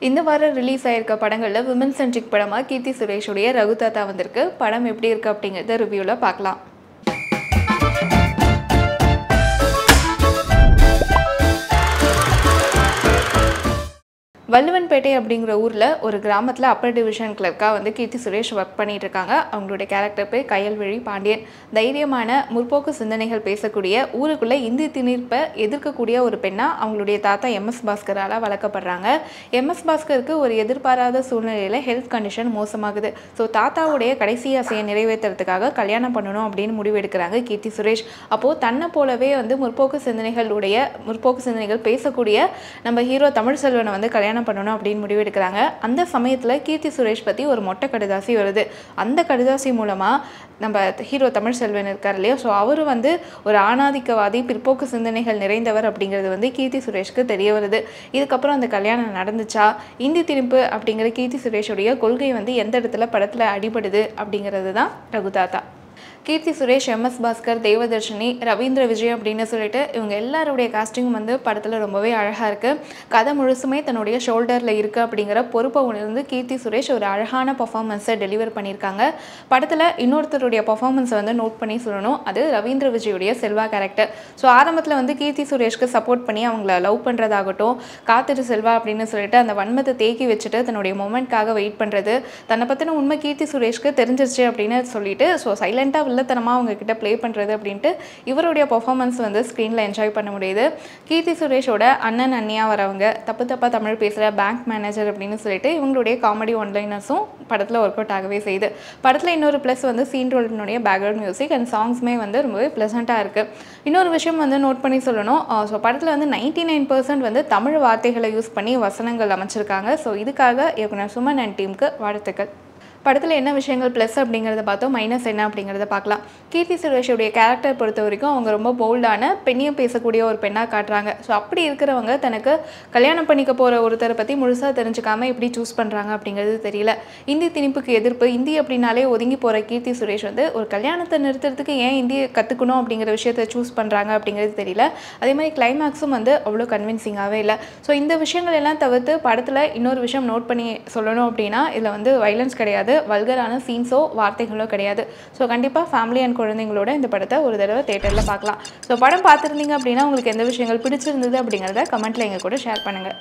இந்த வாரம் ரிலீஸ் ஆயிருக்க படங்கள்ல விமன் சென்ட்ரிக் படமா கீர்த்தி சுரேஷுடைய ரகுதாத்தா வந்திருக்கு. படம் எப்படி இருக்கு அப்படிங்கறத ரிவ்யூல பார்க்கலாம். வள்ளுவன்பேட்டை அப்படிங்கிற ஊரில் ஒரு கிராமத்தில் அப்பர் டிவிஷன் கிளர்க்காக வந்து கீர்த்தி சுரேஷ் ஒர்க் பண்ணிட்டு இருக்காங்க. அவங்களுடைய கேரக்டர் பேர் கயல்விழி பாண்டியன். தைரியமான முற்போக்கு சிந்தனைகள் பேசக்கூடிய ஊருக்குள்ளே இந்தி திணிப்பை எதிர்க்கக்கூடிய ஒரு பெண்ணாக அவங்களுடைய தாத்தா எம்எஸ் பாஸ்கரால் வளர்க்கப்படுறாங்க. எம்எஸ் பாஸ்கருக்கு ஒரு எதிர்பாராத சூழ்நிலையில் ஹெல்த் கண்டிஷன் மோசமாகுது. ஸோ தாத்தாவுடைய கடைசி ஆசையை நிறைவேற்றுறதுக்காக கல்யாணம் பண்ணணும் அப்படின்னு முடிவெடுக்கிறாங்க கீர்த்தி சுரேஷ். அப்போது தன்னை போலவே வந்து முற்போக்கு சிந்தனைகள் பேசக்கூடிய நம்ம ஹீரோ தமிழ் செல்வனை வந்து கல்யாணம் பண்ணணும் அப்படின்னு முடிவெடுக்கிறாங்க. அந்த சமயத்தில் கீர்த்தி சுரேஷ் பற்றி ஒரு மொட்டை கடிதாசி வருது. அந்த கடிதாசி மூலமாக நம்ம ஹீரோ தமிழ் செல்வன் இருக்கார் இல்லையா, ஸோ அவர் வந்து ஒரு ஆணாதிக்கவாதி, பிற்போக்கு சிந்தனைகள் நிறைந்தவர் அப்படிங்கிறது வந்து கீர்த்தி சுரேஷ்க்கு தெரிய வருது. இதுக்கப்புறம் அந்த கல்யாணம் நடந்துச்சா, இந்தி திணிப்பு அப்படிங்கிற கீர்த்தி சுரேஷுடைய கொள்கை வந்து எந்த இடத்துல படத்தில் அடிபடுது அப்படிங்கிறது தான் ரகுதாத்தா. கீர்த்தி சுரேஷ், எம்எஸ் பாஸ்கர், தேவதர்ஷினி, ரவீந்திர விஜய் அப்படின்னு சொல்லிட்டு இவங்க எல்லாருடைய காஸ்டிங்கும் வந்து படத்தில் ரொம்பவே அழகாக இருக்குது. கதை முழுசுமே தன்னுடைய ஷோல்டரில் இருக்குது அப்படிங்கிற பொறுப்பை உணர்ந்து கீர்த்தி சுரேஷ் ஒரு அழகான பர்ஃபார்மன்ஸை டெலிவர் பண்ணியிருக்காங்க. படத்தில் இன்னொருத்தருடைய பர்ஃபார்மன்ஸை வந்து நோட் பண்ணி சொல்லணும். அது ரவீந்திர விஜயுடைய செல்வா கேரக்டர். ஸோ ஆரம்பத்தில் வந்து கீர்த்தி சுரேஷ்க்கு சப்போர்ட் பண்ணி அவங்கள லவ் பண்ணுறதாகட்டும், காத்துட்டு செல்வா அப்படின்னு சொல்லிட்டு அந்த வன்மத்தை தேக்கி வச்சுட்டு தன்னுடைய மொமெண்ட்காக வெயிட் பண்ணுறது, தன்னை பற்றின உண்மை கீர்த்தி சுரேஷ்க்கு தெரிஞ்சிருச்சு அப்படின்னு சொல்லிட்டு ஸோ சைலண்ட்டாக வில்லத்தனமாக அவங்க கிட்ட ப்ளே பண்ணுறது அப்படின்ட்டு இவருடைய பர்ஃபார்மன்ஸ் வந்து ஸ்க்ரீனில் என்ஜாய் பண்ண முடியுது. கீர்த்தி சுரேஷோட அண்ணன் அண்ணியாக வரவங்க, தப்பாக தமிழ் பேசுகிற பேங்க் மேனேஜர் அப்படின்னு சொல்லிட்டு இவங்களுடைய காமெடி ஒன்லைனர்ஸும் படத்தில் ஒர்க் அவுட் ஆகவே செய்யுது. படத்தில் இன்னொரு ப்ளஸ் வந்து சீன் ரோலினுடைய பேக்ரவுண்ட் மியூசிக் அண்ட் சாங்ஸுமே வந்து ரொம்பவே ப்ளசண்ட்டாக இருக்குது. இன்னொரு விஷயம் வந்து நோட் பண்ணி சொல்லணும். ஸோ படத்தில் வந்து 99% வந்து தமிழ் வார்த்தைகளை யூஸ் பண்ணி வசனங்கள் அமைச்சிருக்காங்க. ஸோ இதுக்காக இயக்குனர் சுமன் அண்ட் டீமுக்கு வாழ்த்துக்கள். படத்தில் என்ன விஷயங்கள் ப்ளஸ் அப்படிங்கிறத பார்த்தோம், மைனஸ் என்ன அப்படிங்கிறத பார்க்கலாம். கீர்த்தி சுரேஷுடைய கேரக்டர் பொறுத்த வரைக்கும் அவங்க ரொம்ப போல்டான பெண்ணியம் பேசக்கூடிய ஒரு பெண்ணாக காட்டுறாங்க. ஸோ அப்படி இருக்கிறவங்க தனக்கு கல்யாணம் பண்ணிக்க போகிற ஒருத்தரை பற்றி முழுசாக தெரிஞ்சுக்காமல் எப்படி சூஸ் பண்ணுறாங்க அப்படிங்கிறது தெரியல. இந்தி திணிப்புக்கு எதிர்ப்பு, இந்தி அப்படின்னாலே ஒதுங்கி போகிற கீர்த்தி சுரேஷ் வந்து ஒரு கல்யாணத்தை நிறுத்துறதுக்கு ஏன் இந்தியை கற்றுக்கணும் அப்படிங்கிற விஷயத்தை சூஸ் பண்ணுறாங்க அப்படிங்கிறது தெரியல. அதே மாதிரி கிளைமேக்ஸும் வந்து அவ்வளோ கன்வின்சிங்காகவே இல்லை. ஸோ இந்த விஷயங்கள் எல்லாம் தவிர்த்து படத்தில் இன்னொரு விஷயம் நோட் பண்ணி சொல்லணும் அப்படின்னா, இதில் வந்து வைலன்ஸ் கிடையாது, வல்கரான சீன்ஸோ வார்த்தைகளோ கிடையாது. ஸோ கண்டிப்பாக ஃபேமிலி அண்ட் குழந்தைங்களோட இந்த படத்தை ஒரு தடவை தேட்டரில் பார்க்கலாம். ஸோ படம் பார்த்துருந்தீங்க அப்படின்னா உங்களுக்கு எந்த விஷயங்கள் பிடிச்சிருந்தது அப்படிங்கிறத கமெண்ட்டில் எங்கள் கூட ஷேர் பண்ணுங்கள்.